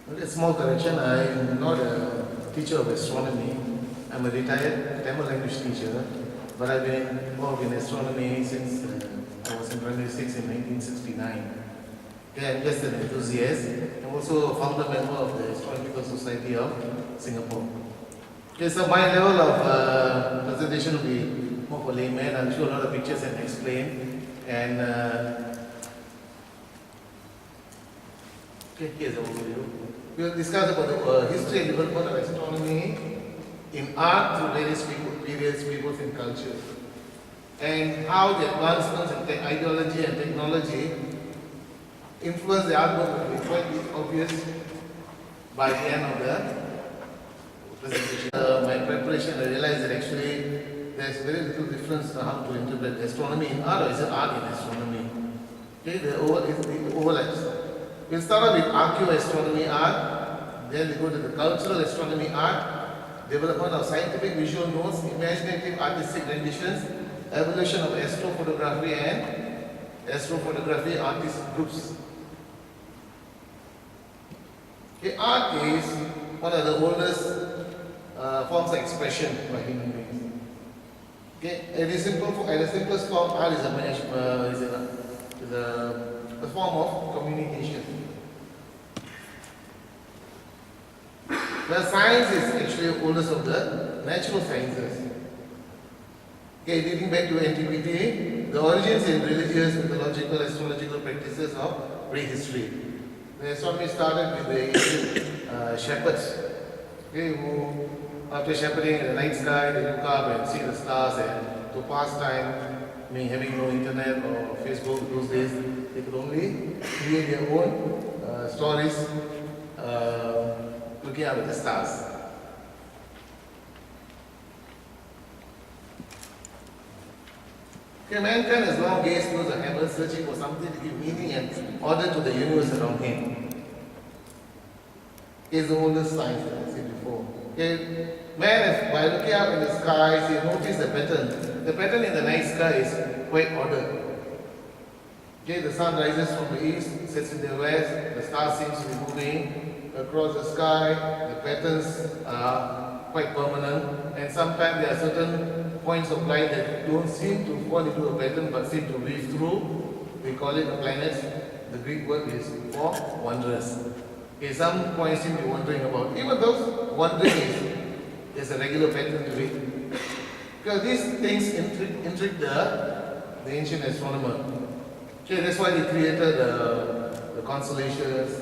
A small correction, I am not a teacher of astronomy. I'm a retired Tamil language teacher, but I've been involved in astronomy since I was in primary 6 in 1969. Okay, I'm just an enthusiast. I'm also a founder member of the Astronomical Society of Singapore. Okay, so my level of presentation will be more for layman. I'll show a lot of pictures and explain. And okay, here's the overview. We'll discuss about the history and development of astronomy in art through various peoples and cultures, and how the advancements in ideology and technology influence the artwork will be quite obvious by the end of the presentation. My preparation, I realized that actually there's very little difference on how to interpret astronomy in art, or is it art in astronomy? Okay, the overlaps. We'll start off with archaeoastronomy art, then we go to the cultural astronomy art, development of scientific visual notes, imaginative artistic renditions, evolution of astrophotography and astrophotography artist groups. Okay, art is one of the oldest forms of expression by human beings. Okay, at the simplest form, art is a form of communication. The science is actually the oldest of the natural sciences. Okay, dating back to antiquity, the origins in religious, mythological, astrological practices of prehistory. The astronomy started with the ancient shepherds, okay, who, after shepherding in the night sky, they look up and see the stars, and to pass time, having no internet or Facebook those days, they could only create their own stories looking up at the stars. Okay, mankind has long gazed towards the heavens, searching for something to give meaning and order to the universe around him. Is the oldest science that I said before. Okay, man, by looking up in the skies, he noticed the pattern. The pattern in the night sky is quite ordered. Okay, the sun rises from the east, sets in the west, the star seems to be moving across the sky, the patterns are quite permanent, and sometimes there are certain points of light that don't seem to fall into a pattern but seem to weave through. We call it the planets. The Greek word is for wondrous. Okay, some points seem to be wondering about. Even those wondering is a regular pattern to it. Because these things intrigue the ancient astronomer. Okay, that's why they created the constellations,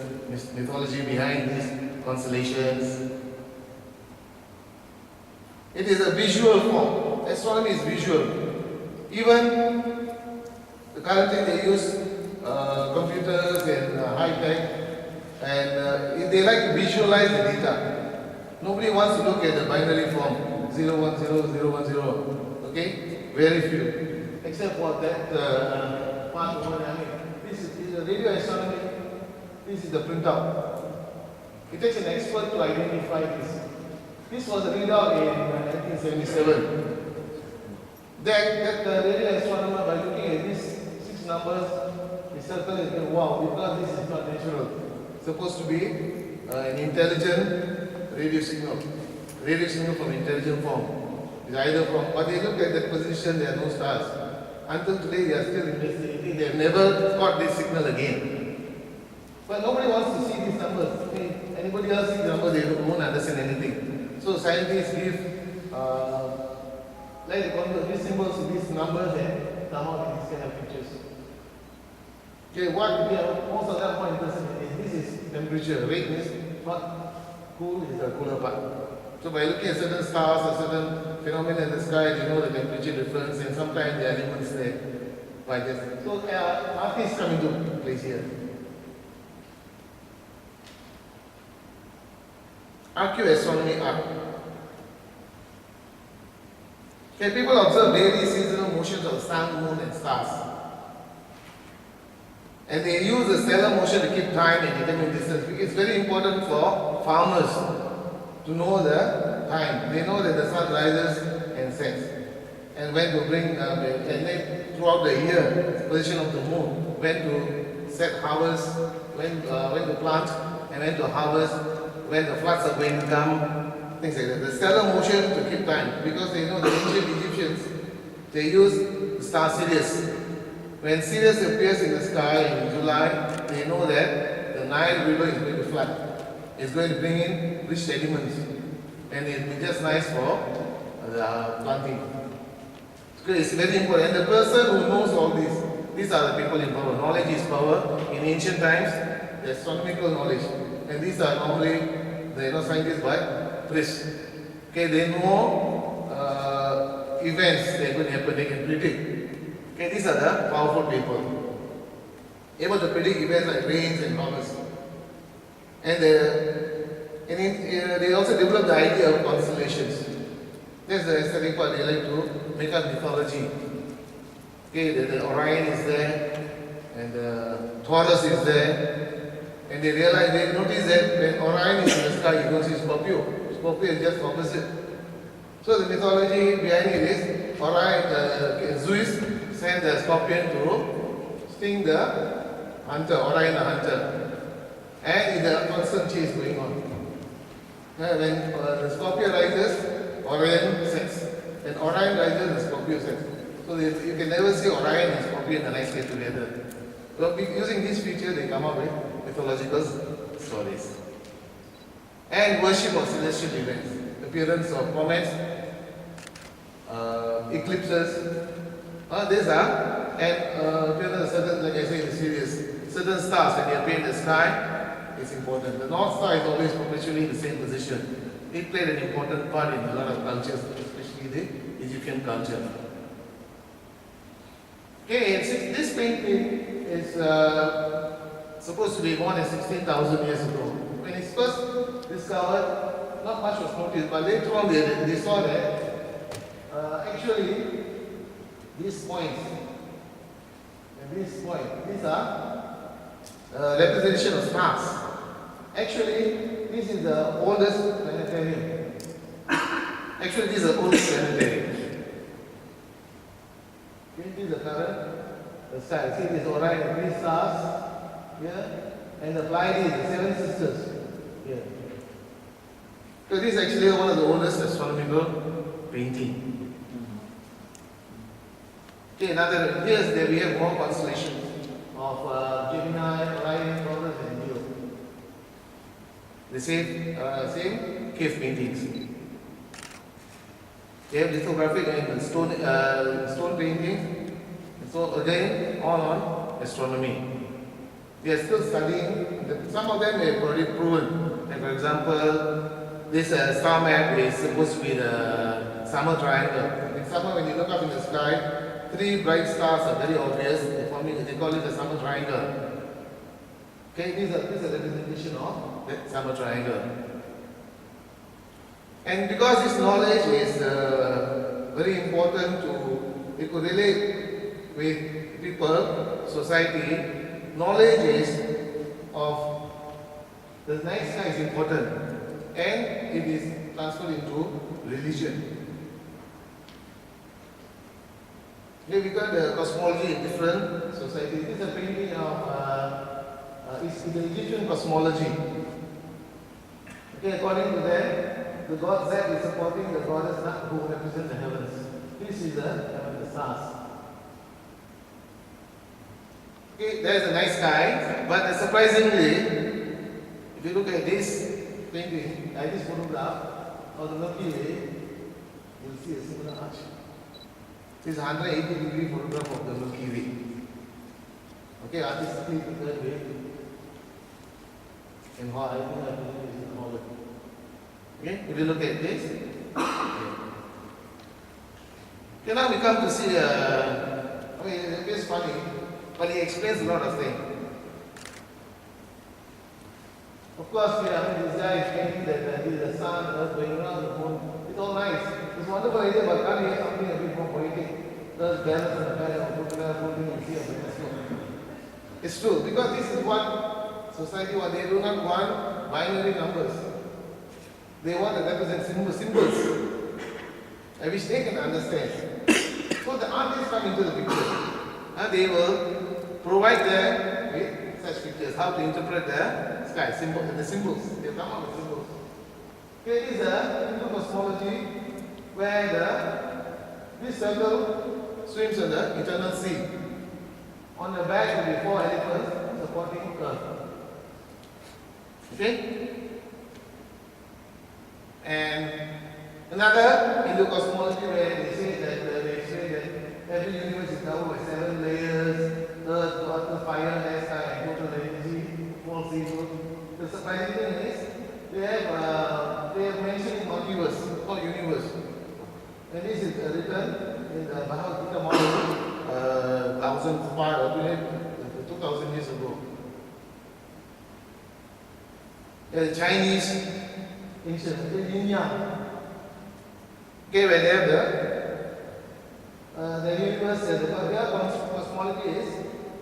mythology behind these constellations. It is a visual form. Astronomy is visual. Even currently they use computers and high tech, and they like to visualize the data. Nobody wants to look at the binary form 010, okay? Very few. Except for that part over there. I mean, this is a radio astronomy. This is the printout. It takes an expert to identify this. This was a readout in 1977. That radio astronomer, by looking at these 6 numbers, he circled it and wow, because this is not natural. It's supposed to be an intelligent radio signal from intelligent form. It's either from, but they look at that position, there are no stars. Until today, they are still investigating. They have never caught this signal again. But nobody wants to see these numbers. I mean, anybody else see the numbers, they won't understand anything. So scientists give, like they convert these symbols to these numbers and come out with these kind of pictures. Okay, what we are most of them more interested in is this is temperature. Rate means not cool is the cooler part. So by looking at certain stars or certain phenomena in the sky, you know the temperature difference, and sometimes the elements there. By just so artists come into place here. Archaeoastronomy art. Okay, people observe daily seasonal motions of the sun, moon, and stars. And they use the stellar motion to keep time and determine distance. It's very important for farmers to know the time. They know that the sun rises and sets. And when to bring, and then throughout the year, the position of the moon, when to set harvest, when to plant, and when to harvest, when the floods are going to come, things like that. The stellar motion to keep time, because they know the ancient Egyptians, they use the star Sirius. When Sirius appears in the sky in July, they know that the Nile River is going to flood. It's going to bring in rich sediments, and it will be just nice for planting. So it's very important. And the person who knows all this, these are the people in power. Knowledge is power. In ancient times, the astronomical knowledge, and these are normally the scientists by priests. Okay, they know events that are going to happen. They can predict. Okay, these are the powerful people, able to predict events like rains and harvest. And they also develop the idea of constellations. That's the aesthetic part. They like to make up mythology. Okay, the Orion is there, and Taurus is there, and they realize, they notice that when Orion is in the sky, you don't see Scorpio. Scorpio is just opposite. So the mythology behind it is Orion, Zeus sent the scorpion to sting the hunter, Orion the hunter, and the constant chase going on. When the Scorpio rises, Orion sets. When Orion rises, the Scorpio sets. So you can never see Orion and Scorpio in a nice way together. So using these features, they come up with mythological stories. And worship of celestial events, appearance of comets, eclipses. These are, and appearance of certain, like I say in the series, certain stars when they appear in the sky, it's important. The North Star is always perpetually in the same position. It played an important part in a lot of cultures, especially the Egyptian culture. Okay, and this painting is supposed to be more than 16,000 years ago. When it's first discovered, not much was noticed, but later on they saw that actually these points and this point, these are representation of stars. Actually, this is the oldest planetarium. Actually, this is the oldest planetarium. This is the current sky. See this Orion, three stars here, and the Pleiades, the seven sisters here. So this is actually one of the oldest astronomical paintings. Okay, another, here we have more constellations of Gemini, Orion, Taurus, and Leo. The same cave paintings. They have lithographic and stone paintings. So again, all on astronomy. They are still studying. Some of them have already proven. Like for example, this star map is supposed to be the summer triangle. In summer, when you look up in the sky, three bright stars are very obvious. They call it the summer triangle. Okay, this is a representation of that summer triangle. And because this knowledge is very important it could relate with people, society, knowledge is of the night sky is important, and it is transferred into religion. Here we got the cosmology in different societies. This is a painting of it's the Egyptian cosmology. Okay, according to them, the god Zeb is supporting the goddess Nut who represents the heavens. This is the stars. Okay, there is a nice sky, but surprisingly, if you look at this painting, at this photograph of the Milky Way, you will see a similar arch. This is a 180-degree photograph of the Milky Way. Okay, artistically prepared way. And how I think I believe is in Holland. Okay, if you look at this. Okay, now we come to see, it's funny, but he explains a lot of things. Of course, this guy is painting that the sun, earth going around the moon. It's all nice. It's a wonderful idea, but can't we have something a bit more poetic? There's balance and a kind of photograph holding and see a telescope. It's true, because this is what society wants. They do not want binary numbers. They want to represent symbols, which they can understand. So the artists come into the picture, and they will provide them with such pictures. pictures, how to interpret the sky, the symbols. They come up with symbols. Okay, it is a Hindu cosmology where this circle swims in the eternal sea. On the back will be 4 elephants supporting Earth. Okay? And another Hindu cosmology where they say that every universe is covered by 7 layers: earth, water, fire, air, sky, and total energy, all zero. The surprising thing is they have mentioned multiverse or universe. And this is written in the Bhagavad Gita model 1,500 or 2,000 years ago. The Chinese ancient yin yang. Okay, where they have the universe, their cosmology is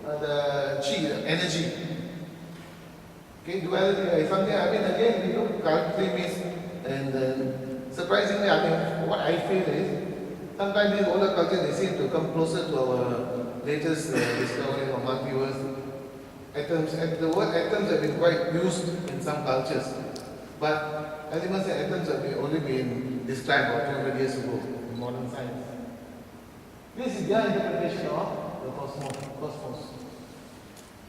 the chi, the energy. Okay, duality is something, again, we look currently means, and surprisingly, what I feel is, sometimes these older cultures, they seem to come closer to our latest discovery of multiverse. Atoms, and the word atoms have been quite used in some cultures, but elements and atoms have only been described about 200 years ago in modern science. This is their interpretation of the cosmos.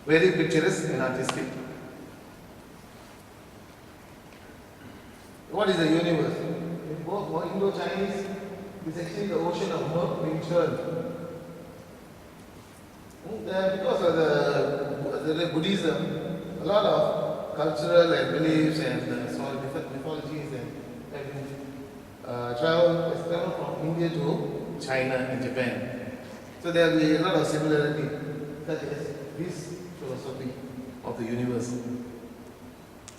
Very picturesque and artistic. What is the universe? In both Indo-Chinese, it's actually the ocean of milk being churned. Because of the Buddhism, a lot of cultural and beliefs and different mythologies have been traveled from India to China and Japan. So there will be a lot of similarity, such as this philosophy of the universe.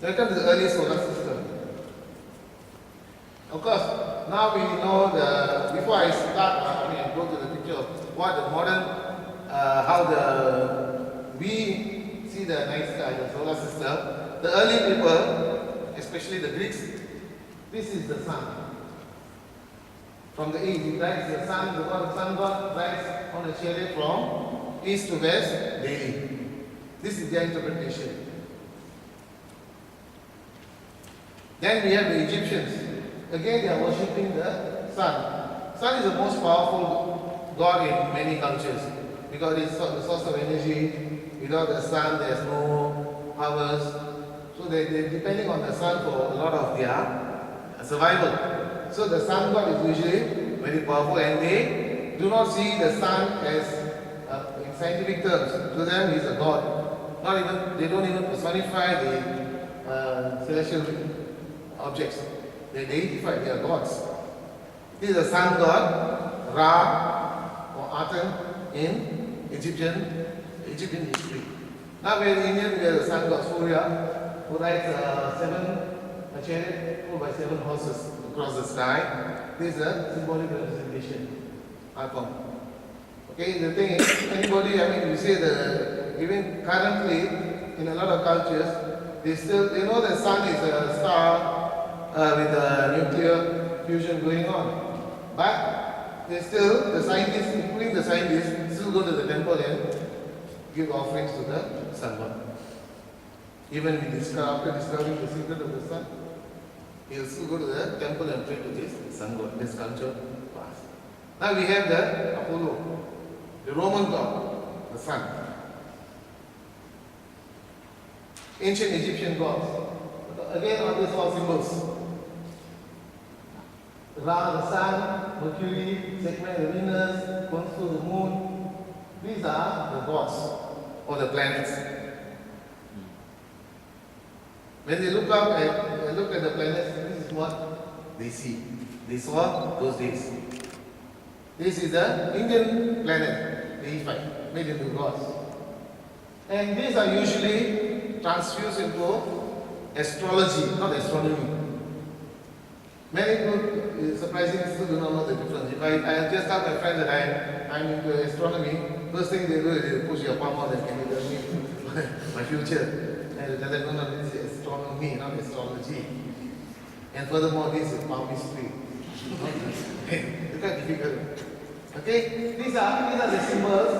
Welcome to the early solar system. Of course, now we know before I start, go to the picture of what the modern we see the night sky, the solar system. The early people, especially the Greeks, this is the sun. From the east, it rises the sun god rises on a chariot from east to west daily. This is their interpretation. Then we have the Egyptians. Again, they are worshipping the sun. Sun is the most powerful god in many cultures, because it's the source of energy. Without the sun, there's no powers. So they're depending on the sun for a lot of their survival. So the sun god is usually very powerful, and they do not see the sun as, in scientific terms, to them he's a god. They don't even personify the celestial objects. They deify, they are gods. This is the sun god, Ra or Aten in Egyptian history. Now we are in India, we have the sun god Surya, who rides a chariot pulled by 7 horses across the sky. This is a symbolic representation, art form. Okay, the thing is, you say even currently in a lot of cultures, they know the sun is a star with a nuclear fusion going on. But the scientists, including the scientists, still go to the temple and give offerings to the sun god. Even after discovering the secret of the sun, he will still go to the temple and pray to this sun god, this culture past. Now we have the Apollo, the Roman god, the sun. Ancient Egyptian gods. Again, all these all symbols. Ra, the sun, Mercury, Sekhmet, the Venus, Khonsu, the moon. These are the gods or the planets. When they look up and look at the planets, this is what they see. They saw those days. This is the Indian planet, deified, made into gods. And these are usually transfused into astrology, not astronomy. Many people, surprisingly, still do not know the difference. If I just tell my friends that I'm into astronomy, first thing they do is they push your palm out and can you tell me my future. And they tell them, no, this is astronomy, not astrology. And furthermore, this is palmistry. It's quite difficult. Okay, these are the symbols.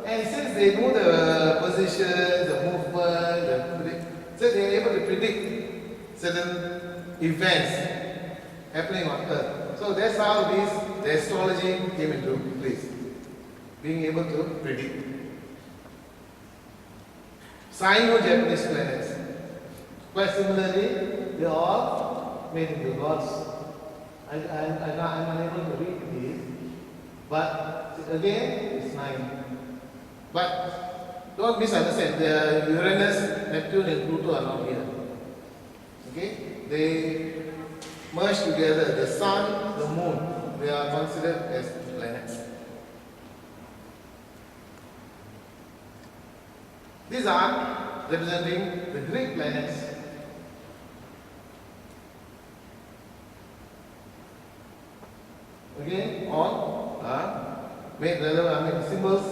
And since they know the position, the movement, So they are able to predict certain events happening on Earth. So that's how the astrology came into place. Being able to predict. Sino-Japanese planets. Quite similarly, they are all made into gods. I'm unable to read these, but again, it's 9. But don't misunderstand, the Uranus, Neptune and Pluto are not here. Okay? They merge together. The Sun, the Moon, they are considered as planets. These are representing the Greek planets. Again, all are made relevant, symbols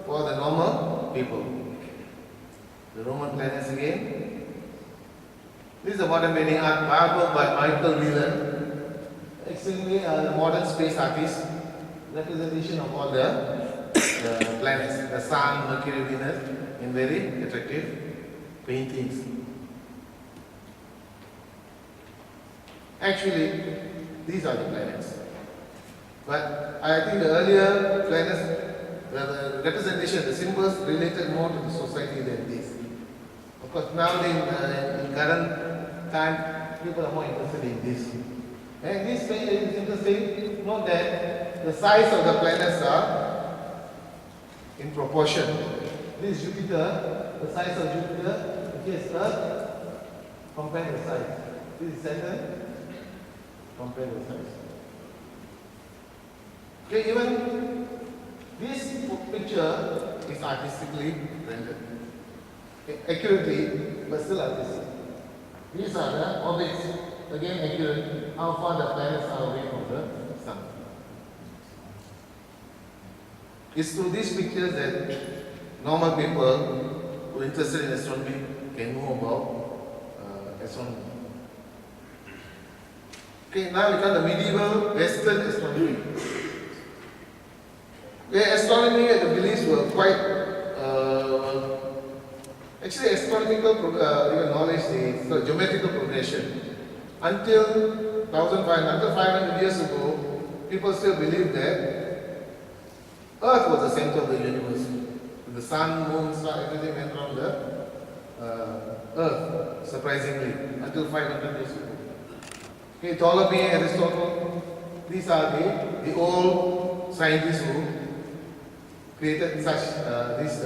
for the normal people. The Roman planets again. This is a modern painting artwork by Michael Whelan. Extremely modern space artist. Representation of all the planets, the Sun, Mercury, Venus, in very attractive paintings. Actually, these are the planets. But I think the earlier planets, the representation, the symbols related more to the society than this. Of course, now in current time, people are more interested in this. And this is interesting. Note that the size of the planets are in proportion. This is Jupiter, the size of Jupiter, which is Earth, compare the size. This is Saturn, compare the size. Okay, even this picture is artistically rendered. Okay, accurately, but still artistic. These are the orbits, again accurate, how far the planets are away from the Sun. It's through these pictures that normal people who are interested in astronomy can know about astronomy. Okay, now we come to medieval Western astronomy. Where astronomy and the beliefs were quite, actually astronomical even knowledge, the geometrical progression. Until 500 years ago, people still believed that Earth was the center of the universe. The sun, moon, star, everything went around the Earth, surprisingly, until 500 years ago. Okay, Ptolemy, Aristotle, these are the old scientists who created such these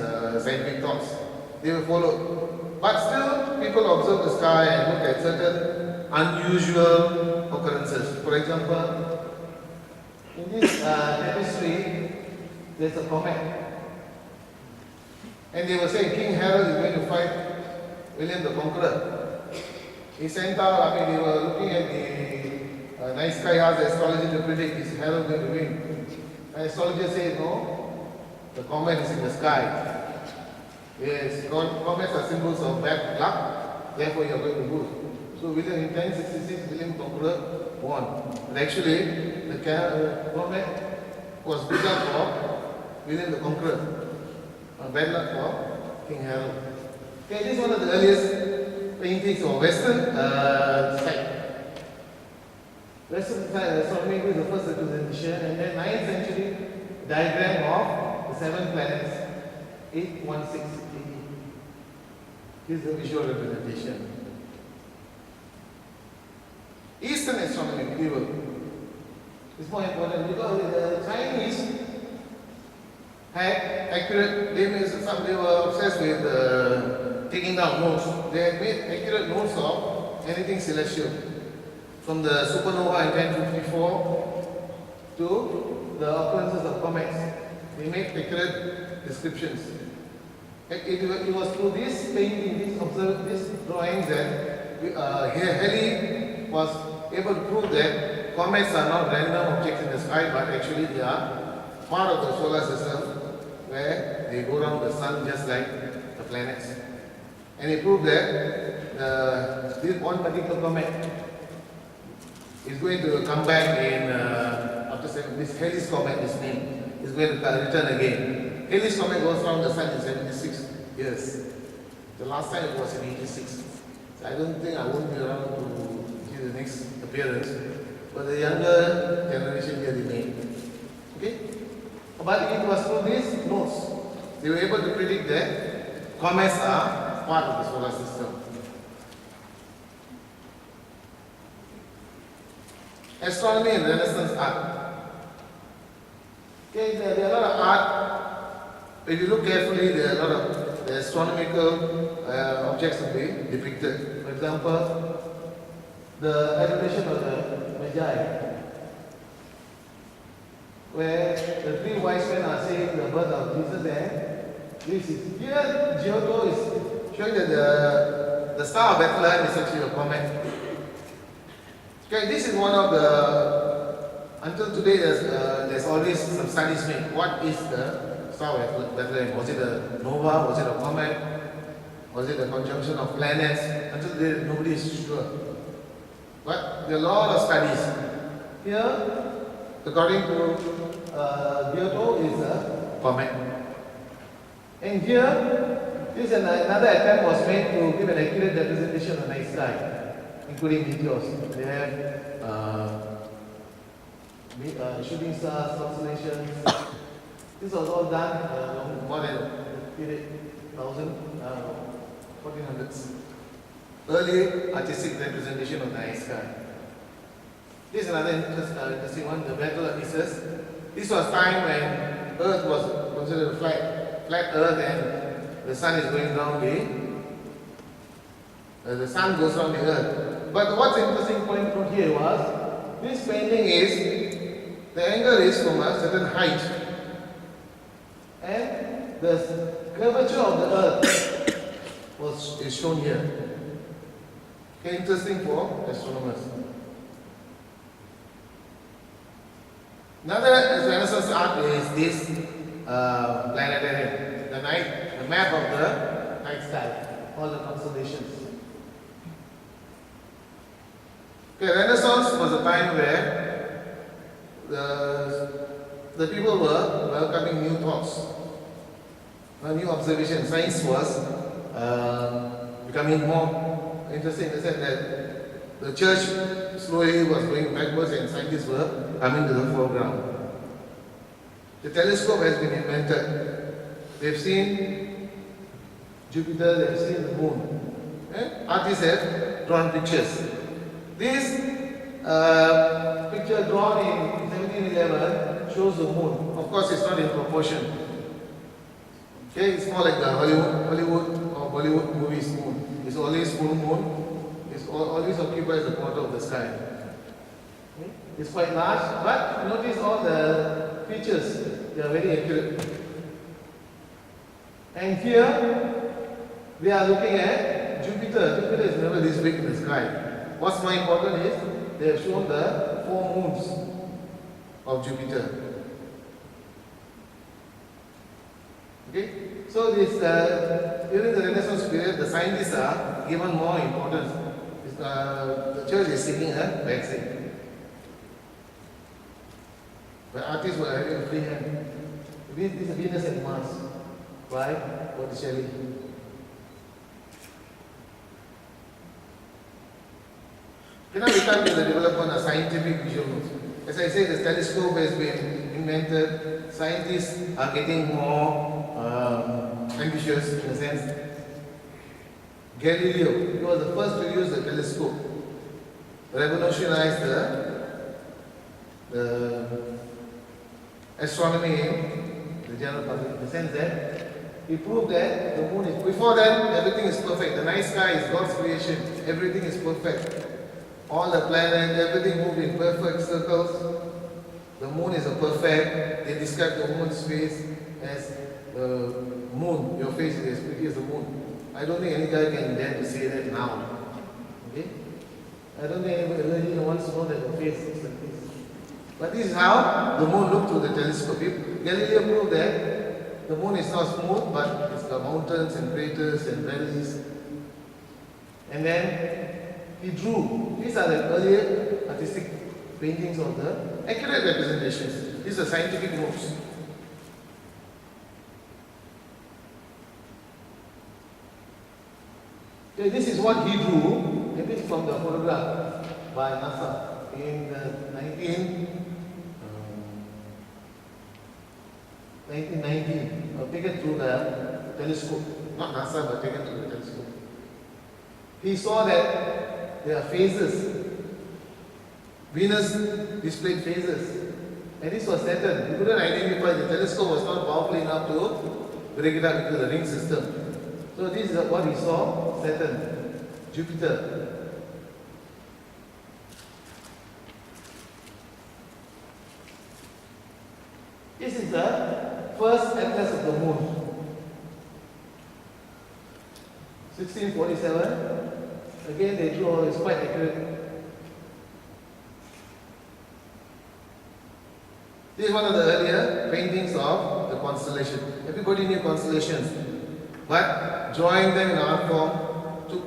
scientific thoughts. They were followed. But still, people observe the sky and look at certain unusual occurrences. For example, in this tapestry, there's a comet. And they were saying King Harold is going to fight William the Conqueror. He sent out, they were looking at the night sky, how the astrology to predict is Harold going to win. And astrologer said, no, the comet is in the sky. Yes, comets are symbols of bad luck, therefore you are going to lose. So in 1066, William Conqueror won. But actually, the comet was built up for William the Conqueror. Bad luck for King Harold. Okay, this is one of the earliest paintings of Western side. Western side astronomy is the first representation, and then 9th century diagram of the 7 planets, 816 AD. This is the visual representation. Eastern astronomy, medieval, is more important because the Chinese had accurate, they were obsessed with taking down notes. They had made accurate notes of anything celestial. From the supernova in 1054 to the occurrences of comets. They made accurate descriptions. It was through this painting, these drawings that Halley was able to prove that comets are not random objects in the sky, but actually they are part of the solar system where they go around the sun just like the planets. And he proved that this one particular comet is going to come back in, after this Halley's comet is named, is going to return again. Halley's comet goes around the sun in 76 years. The last time it was in 86. I don't think I won't be around to see the next appearance, but the younger generation here remain. Okay? But it was through these notes, they were able to predict that comets are part of the solar system. Astronomy and Renaissance art. Okay, there are a lot of art. If you look carefully, there are a lot of the astronomical objects to be depicted. For example, the adoration of the Magi, where the three wise men are saying the birth of Jesus, and this is here. Giotto is showing that the star of Bethlehem is actually a comet. Okay, this is one of the, until today there's always some studies made. What is the star of Bethlehem? Was it a nova? Was it a comet? Was it a conjunction of planets? Until today nobody is sure. But there are a lot of studies. Here, according to Giotto, is a comet. And here, this another attempt was made to give an accurate representation of the night sky, including meteors. They have shooting stars, constellations. This was all done more than a period 1400s. Early artistic representation of the night sky. This is another interesting one, the Battle of Issus. This was time when Earth was considered a flat Earth and the sun is going down the sun goes around the Earth. But what's interesting point from here was, this painting is, the angle is from a certain height. And the curvature of the Earth is shown here. Okay, interesting for astronomers. Another Renaissance art is this planetarium, the map of the night sky, all the constellations. Okay, Renaissance was a time where the people were welcoming new thoughts, new observations. Science was becoming more interesting in the sense that the church slowly was going backwards and scientists were coming to the foreground. The telescope has been invented. They've seen Jupiter, they've seen the moon. Artists have drawn pictures. This picture drawn in 1711 shows the moon. Of course, it's not in proportion. Okay, it's more like the Hollywood or Bollywood movies moon. It's always full moon. It always occupies a quarter of the sky. Okay? It's quite large, but notice all the features. They are very accurate. And here we are looking at Jupiter. Jupiter is never this big in the sky. What's more important is they have shown the 4 moons of Jupiter. Okay, so this during the Renaissance period, the scientists are given more importance. The church is seeking a vaccine. But artists were having a free hand. This is Venus and Mars by Botticelli. Now we come to the development of scientific visuals. As I said, the telescope has been invented. Scientists are getting more ambitious in a sense. Galileo, he was the first to use the telescope, revolutionized the astronomy in the general public, in the sense that he proved that the moon is, before that everything is perfect. The night sky is God's creation, everything is perfect. All the planets, everything moved in perfect circles. The moon is a perfect, they describe the moon's face as the moon, your face is as pretty as the moon. I don't think any guy can dare to say that now. Okay? I don't think anybody wants to know that the face is like this. But this is how the moon looked through the telescope. Galileo proved that the moon is not smooth, but it's got mountains and craters and valleys. And then he drew. These are the earlier artistic paintings of the accurate representations. These are scientific notes. Okay, this is what he drew, and this is from the photograph by NASA in 1919, taken through the telescope. Not NASA, but taken through the telescope. He saw that there are phases. Venus displayed phases. And this was Saturn. He couldn't identify, the telescope was not powerful enough to break it up into the ring system. So this is what he saw, Saturn, Jupiter. This is the first atlas of the moon. 1647. Again they drew, it's quite accurate. This is one of the earlier paintings of the constellation. Everybody knew constellations, but drawing them in art form took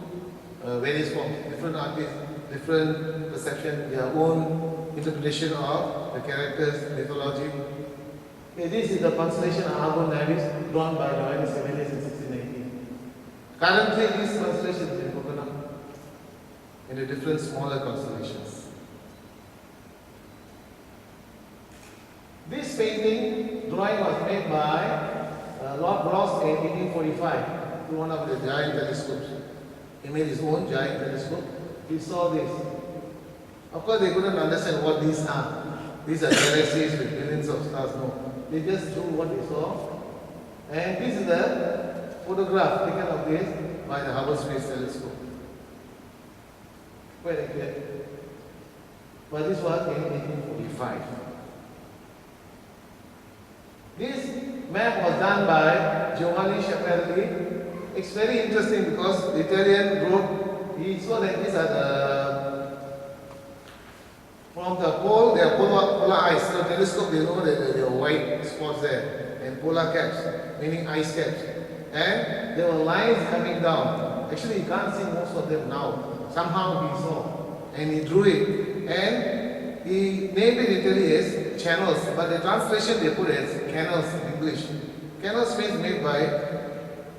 various forms. Different artists, different perception, their own interpretation of the characters, mythology. Okay, this is the constellation Argo Navis, drawn by Johannes Hevelius in 1619. Currently, this constellation is in broken up into different smaller constellations. This painting drawing was made by Lord Rosse in 1845 through one of the giant telescopes. He made his own giant telescope. He saw this. Of course, they couldn't understand what these are. These are galaxies with billions of stars. No. They just drew what they saw. And this is the photograph taken of this by the Hubble Space Telescope. Quite accurate. But this was in 1845. This map was done by Giovanni Schiaparelli. It's very interesting because the Italian wrote, he saw that these are from the pole, they are polar ice. So telescope, they know that there are white spots there, and polar caps, meaning ice caps. And there were lines coming down. Actually, you can't see most of them now. Somehow he saw, and he drew it. And he named it in Italy as channels, but the translation they put as canals in English. Canals means made by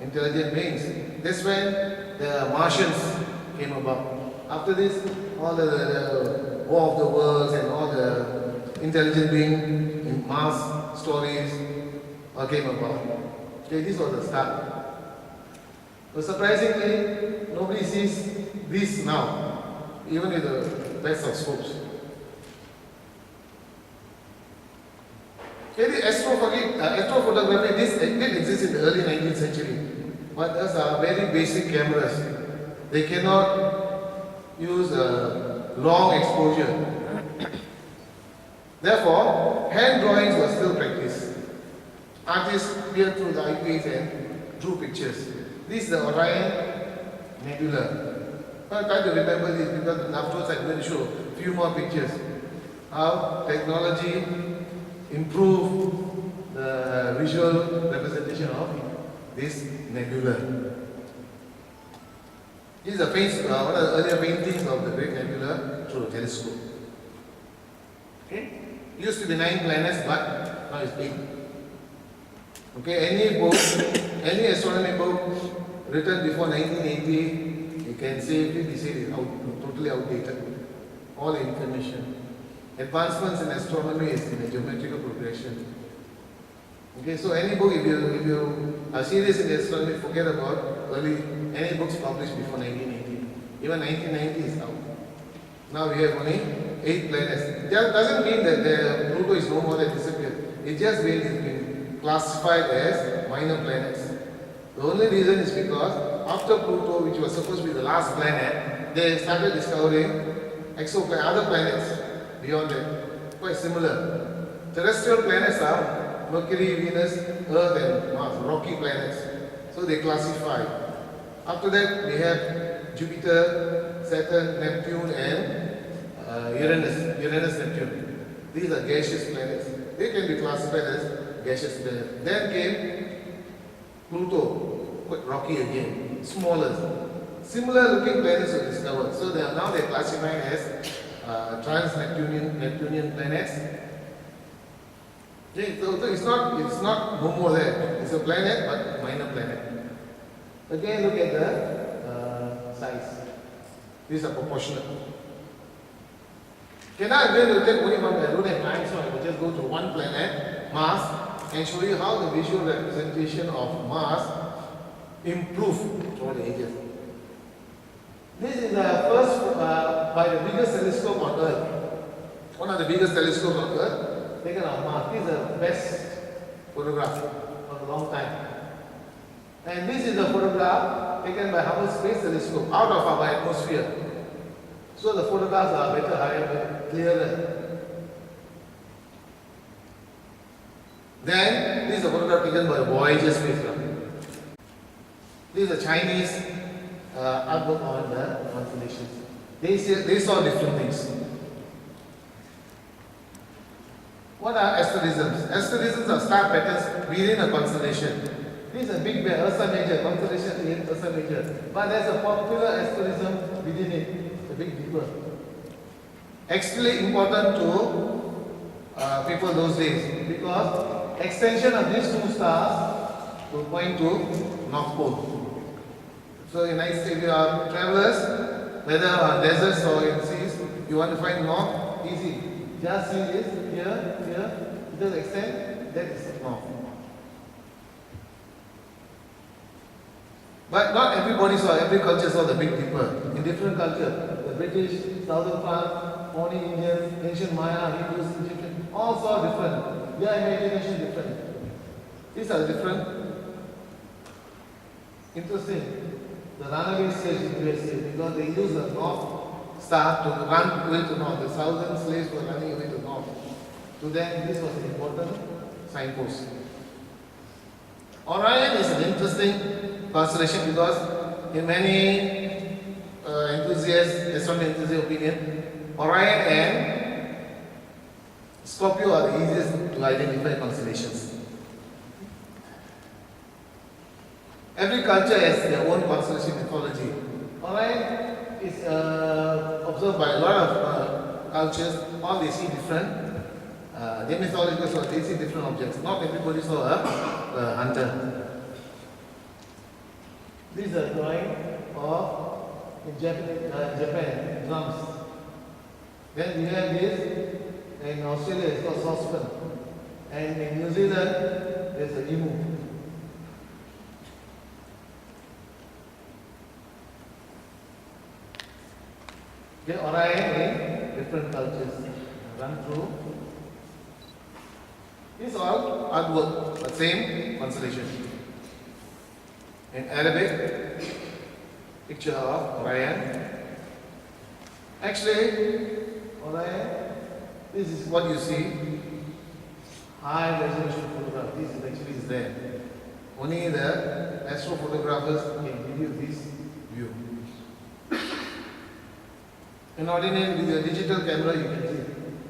intelligent beings. That's when the Martians came about. After this, all the War of the Worlds and all the intelligent being in Mars stories came about. Okay, this was the start. But surprisingly, nobody sees this now, even with the best of scopes. Okay, the astrophotography, this did exist in the early 19th century, but those are very basic cameras. They cannot use long exposure. Therefore, hand drawings were still practiced. Artists peered through the eyepieces and drew pictures. This is the Orion Nebula. I try to remember this because afterwards I'm going to show a few more pictures. How technology improved the visual representation of this nebula. This is one of the earlier paintings of the great nebula through a telescope. Okay? It used to be 9 planets, but now it's 8. Okay, any book, any astronomy book written before 1980, you can safely be said is totally outdated. All the information. Advancements in astronomy is in a geometrical progression. Okay, so any book, if you are serious in astronomy, forget about any books published before 1980. Even 1990 is out. Now we have only 8 planets. That doesn't mean that Pluto is no more than disappeared. It just means it's been classified as minor planets. The only reason is because after Pluto, which was supposed to be the last planet, they started discovering other planets beyond that. Quite similar. Terrestrial planets are Mercury, Venus, Earth and Mars, rocky planets. So they classify. After that, we have Jupiter, Saturn, Neptune and Uranus, Neptune. These are gaseous planets. They can be classified as gaseous planets. Then came Pluto, quite rocky again, smaller. Similar looking planets were discovered. So now they're classified as trans-Neptunian planets. Okay, so it's not no more there. It's a planet, but minor planet. Again, look at the size. These are proportional. Okay, now I'm going to take only one. I don't have time, so I will just go to one planet, Mars, and show you how the visual representation of Mars improved throughout the ages. This is the first by the biggest telescope on Earth. One of the biggest telescopes on Earth, taken of Mars. This is the best photograph for a long time. And this is a photograph taken by Hubble Space Telescope out of our atmosphere. So the photographs are better, higher, clearer. Then this is a photograph taken by Voyager spacecraft. This is a Chinese artwork on the constellations. They saw different things. What are asterisms? Asterisms are star patterns within a constellation. This is a big bear, Ursa Major, constellation in Ursa Major. But there's a popular asterism within it, a big dipper. Extremely important to people those days because extension of these two stars will point to North Pole. So in nice if you are travelers, whether on deserts or in seas, you want to find North, easy. Just see this, here, it does extend, that is North. But not everybody saw, every culture saw the Big Dipper. In different cultures, the British, Southern France, Pony Indians, ancient Maya, Hindus, Egyptians, all saw different. Their imagination different. These are different. Interesting. The runaway stage in USA because they use the north star to run away to north. The southern slaves were running away to north. To them, this was an important signpost. Orion is an interesting constellation because in many astronomy enthusiasts' opinion, Orion and Scorpio are the easiest to identify constellations. Every culture has their own constellation mythology. Orion is observed by a lot of cultures. All they see different. Their mythological so they see different objects. Not everybody saw a hunter. This is a drawing of in Japan drums. Then we have this in Australia. It's called saucepan, and in New Zealand there's a emu. Okay, Orion in different cultures. Run through. These are all artwork, but same constellation. In Arabic, picture of Orion. Actually, Orion, this is what you see. High resolution photograph. This is actually is there. Only the astrophotographers can give you this view. In ordinary, with your digital camera, you can see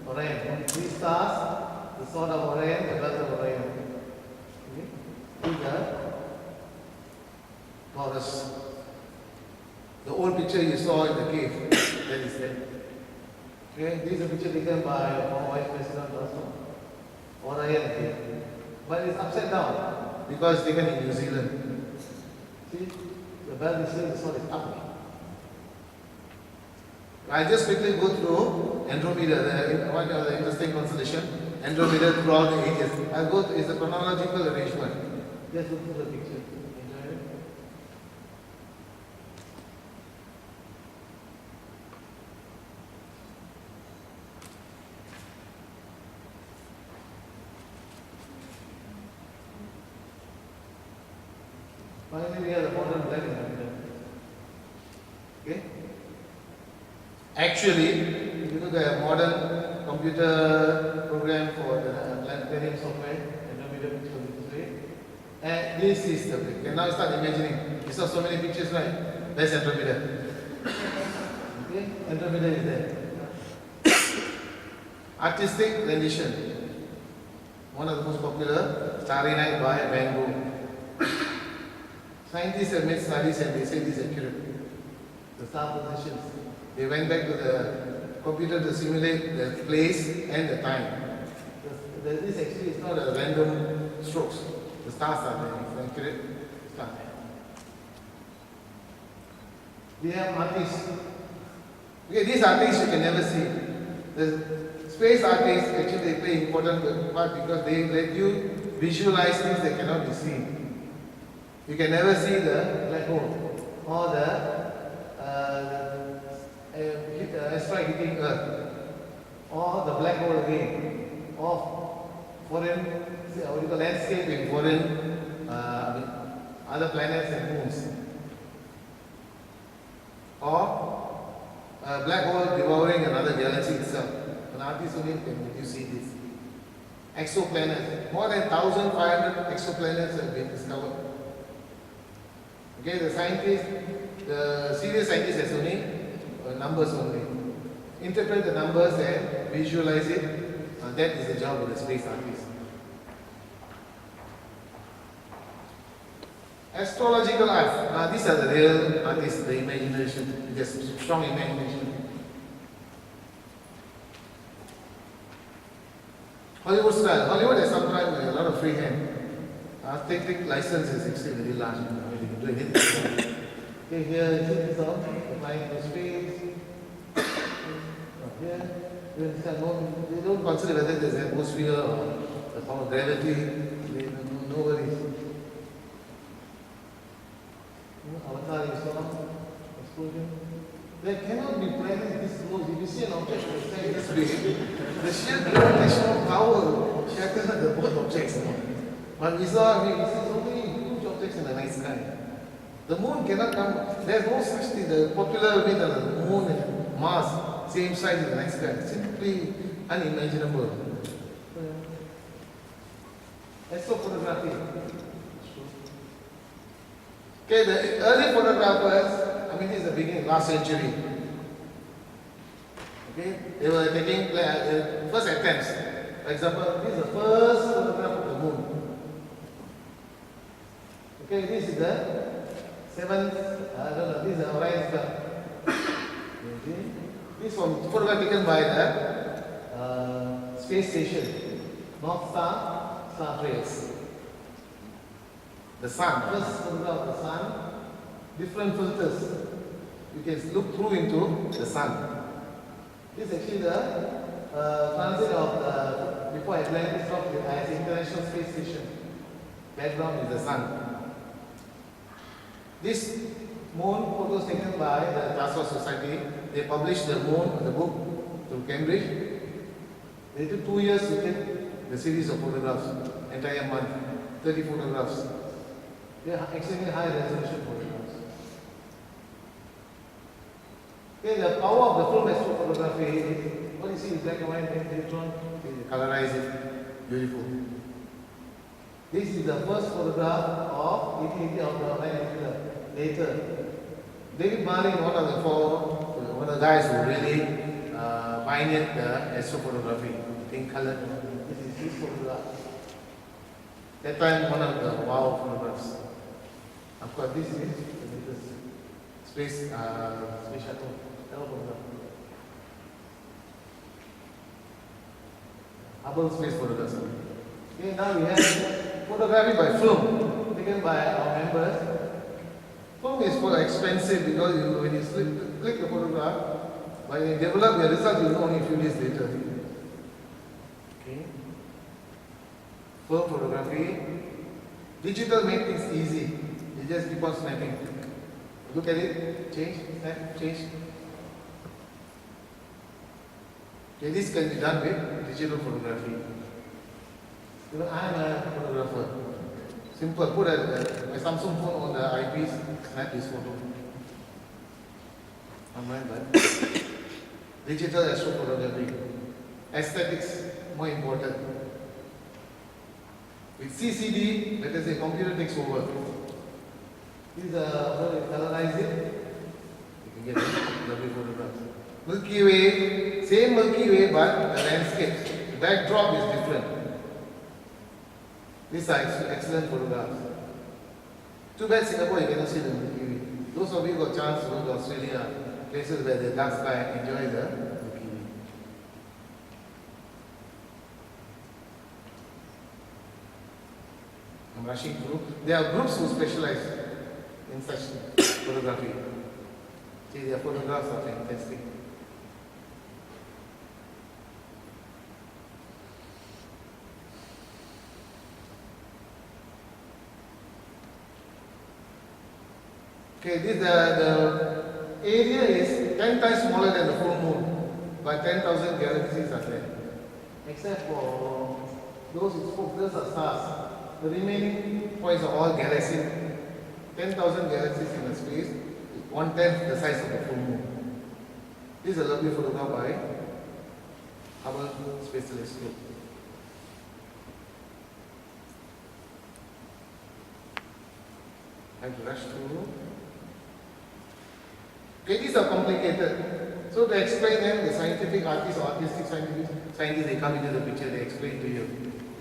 Orion. These stars, the sword of Orion, the belt of Orion. Okay? These are Taurus. The old picture you saw in the cave, that is there. Okay? This is a picture taken by former Vice President also. Orion cave. But it's upside down because it's taken in New Zealand. See? The belt is here, the sword is up. I just quickly go through Andromeda, one of the interesting constellation, Andromeda throughout the ages. I'll go through, it's a chronological arrangement. Just look through the picture. Enjoy it. Finally, we have the modern black and white. Okay? Actually, if you look at a modern computer program for the planetarium software, Andromeda picture this way, and this is the picture. And now you start imagining. You saw so many pictures, right? There's Andromeda. Okay, Andromeda is there. Artistic rendition. One of the most popular, Starry Night by Van Gogh. Scientists have made studies and they say this is accurate. The star positions. They went back to the computer to simulate the place and the time. This actually is not a random strokes. The stars are there. It's accurate star. We have artists. Okay, these artists you can never see. The space artists actually they play important part because they let you visualize things that cannot be seen. You can never see the black hole or the asteroid hitting Earth or the black hole again or foreign what do you call landscape in foreign other planets and moons or a black hole devouring another galaxy itself. An artist only can let you see this. Exoplanets, more than 1,500 exoplanets have been discovered. Okay, the scientists, the serious scientists has only numbers only. Interpret the numbers and visualize it. That is the job of the space artist. Astrological arts. These are the real artists, the imagination, just strong imagination. Hollywood style. Hollywood has sometimes a lot of free hand. Artistic license is actually very large. You can do anything. Okay, here is all applying to space. Here, they don't consider whether there's an atmosphere or the form of gravity. No worries. Avatar you saw, explosion. There cannot be planets this close. If you see an object from the sky this big, the sheer gravitational power shatters the both objects. But we saw so many huge objects in the night sky. The moon cannot come. There's no such thing. The popular myth of the moon and Mars, same size in the night sky. Simply unimaginable. Astrophotography. Okay, the early photographers, this is the beginning, last century. Okay, they were taking first attempts. For example, this is the first photograph of the moon. Okay, this is the seventh, this is the Orion star. Okay. This one photograph taken by the space station, North Star, Star Trails. The sun, first photograph of the sun, different filters. You can look through into the sun. This is actually the transit of the, before Atlantis of the International Space Station. Background is the sun. This moon photos taken by the Task Society. They published the moon, the book to Cambridge. They took 2 years to take the series of photographs, entire month, 30 photographs. They are extremely high resolution photographs. Okay, the power of the film astrophotography is, what you see is black and white, then later on, they colorize it, beautiful. This is the first photograph of 1880 of the Orion later. David Marlin, one of the guys who really pioneered the astrophotography in color. This is his photograph. That time, one of the wow photographs. Of course, this is the latest space shuttle photograph. Hubble space photographs. Okay, now we have photography by film taken by our members. Film is more expensive because when you click the photograph, when you develop your result, you know only a few days later. Okay. Film photography. Digital makes things easy. You just keep on snapping. Look at it, change, snap, change. Okay, this can be done with digital photography. I am a photographer. Simple, put a Samsung phone on the eyepiece, snap this photo. Digital astrophotography. Aesthetics, more important. With CCD, let us say computer takes over. This is how you colorize it. You can get a lovely photograph. Milky Way, same Milky Way, but the landscape, the backdrop is different. These are excellent photographs. Too bad Singapore, you cannot see the Milky Way. Those of you who got a chance to go to Australia, places where the dark sky, enjoy the Milky Way. I'm rushing through. There are groups who specialize in such photography. See, their photographs are fantastic. Okay, this the area is 10 times smaller than the full moon, but 10,000 galaxies are there. Except for those those are stars. The remaining points are all galaxies. 10,000 galaxies in the space, 1/10 the size of the full moon. This is a lovely photograph by Hubble Space Telescope. I have to rush through. Okay, these are complicated. So to explain them, the scientific artists or artistic scientists, they come into the picture, they explain to you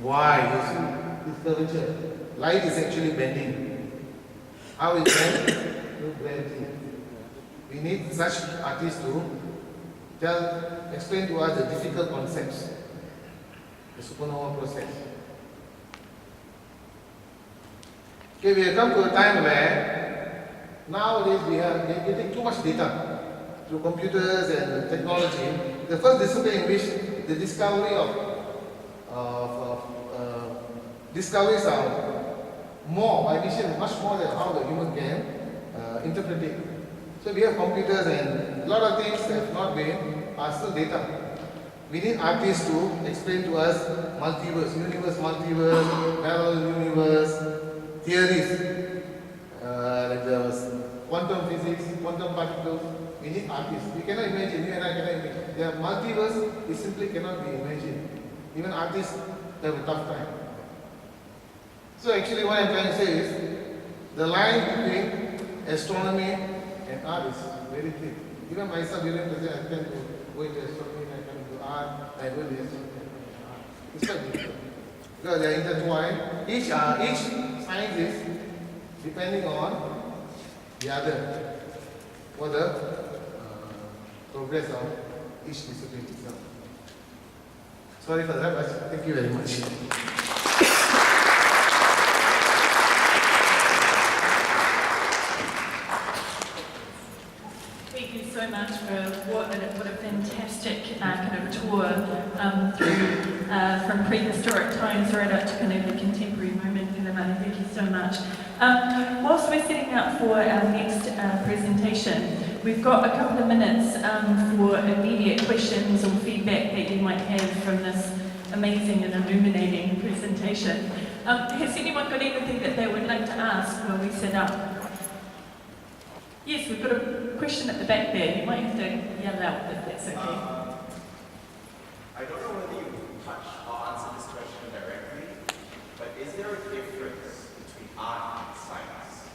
why. You see this curvature. Light is actually bending. How is that? Through gravity. We need such artists to explain to us the difficult concepts, the supernova process. Okay, we have come to a time where nowadays we are getting too much data through computers and technology. The first discipline in which the discovery discoveries are more, by vision, much more than how the human can interpret it. So we have computers and a lot of things have not been, are still data. We need artists to explain to us multiverse, multiverse, parallel universe, theories, like the quantum physics, quantum particles. We need artists. We cannot imagine, you and I cannot imagine. The multiverse, it simply cannot be imagined. Even artists have a tough time. So actually what I'm trying to say is, the line between astronomy and art is very thin. Even myself, during the day, I tend to go into astronomy, I come into art, I go into astronomy, it's quite difficult. Because they are intertwined. Each science is depending on the other for the progress of each discipline itself. Sorry for that, but thank you very much. Thank you so much for what a fantastic kind of tour through from prehistoric times right up to kind of the contemporary moment. Thank you so much. Whilst we're setting up for our next presentation, we've got a couple of minutes for immediate questions or feedback that you might have from this amazing and illuminating presentation. Has anyone got anything that they would like to ask while we set up? Yes, we've got a question at the back there. You might have to yell out if that's okay. I don't know whether you touch or answer this question directly, but is there a difference between art and science?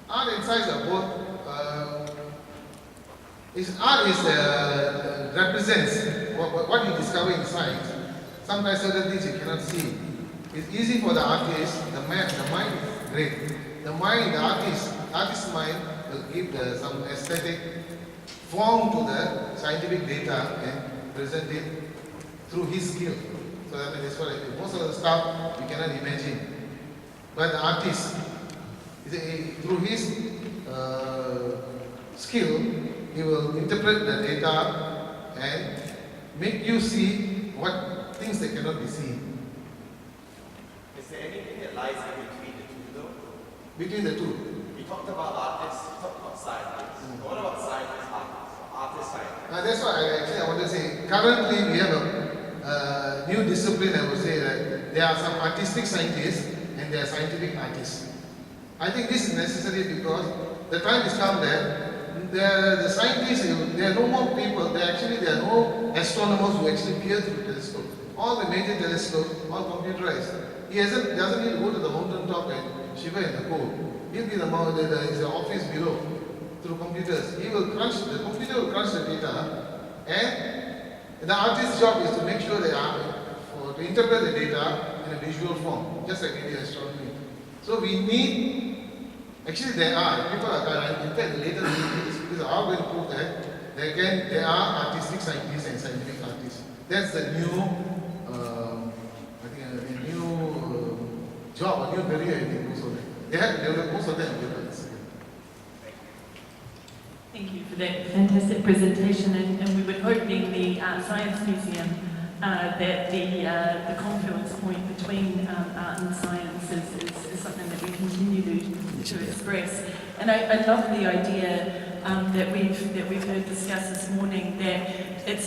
Art and science are both. Art represents what you discover in science. Sometimes certain things you cannot see. It's easy for the artist, the mind is great. The artist's mind will give some aesthetic form to the scientific data and present it through his skill. So that's what I do. Most of the stuff you cannot imagine. But the artist, through his skill, he will interpret the data and make you see what things that cannot be seen. Is there anything that lies in between the two though? Between the two. You talked about artists, you talked about scientists. What about scientists, artists? Artists, scientists? That's what I want to say. Currently, we have a new discipline, I would say, that there are some artistic scientists and there are scientific artists. I think this is necessary because the time has come that the scientists, there are no more people, there are no astronomers who actually peer through telescopes. All the major telescopes, all computerized. He doesn't need to go to the mountain top and shiver in the cold. He'll be in his office below through computers. The computer will crunch the data, and the artist's job is to make sure to interpret the data in a visual form, just like in astronomy. So we need, actually there are, people are, in fact the later speakers are going to prove that there are artistic scientists and scientific artists. That's the new job, a new career, I think, most of them. They have developed, most of them developed. for that fantastic presentation, and we would hope being the Science Museum that the confluence point between art and science is something that we continue to express. And I love the idea that we've heard discussed this morning, that it's